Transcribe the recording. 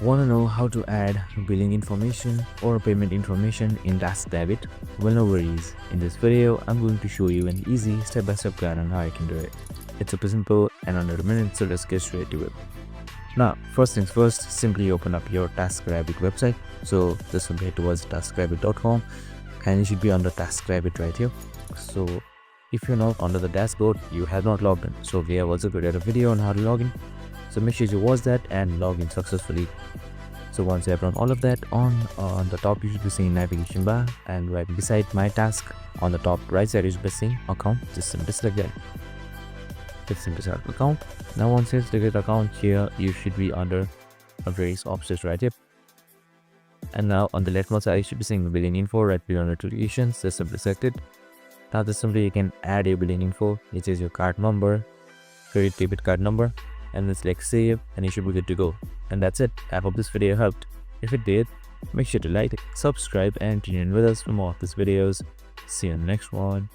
Want to know how to add billing information or payment information in TaskRabbit? Well, no worries. In this video, I'm going to show you an easy step-by-step guide on how you can do it. It's super simple and under a minute, so let's get straight to it. Now, first things first, simply open up your TaskRabbit website. So just head towards TaskRabbit.com and you should be under TaskRabbit right here. So if you're not under the dashboard, you have not logged in. So we have also created a video on how to log in. So make sure you watch that and log in successfully. So once you have done all of that, on the top you should be seeing navigation bar, and right beside my task on the top right side you should be seeing account. Just simply select that. Just simply select account. Now once you select account, here you should be under various options right here. And now on the leftmost side you should be seeing billing info right below notifications. Just simply select it. Now just simply you can add your billing info, which is your card number, credit debit card number, and then select save and you should be good to go. And that's it. I hope this video helped. If it did, make sure to like, subscribe and tune in with us for more of these videos. See you in the next one.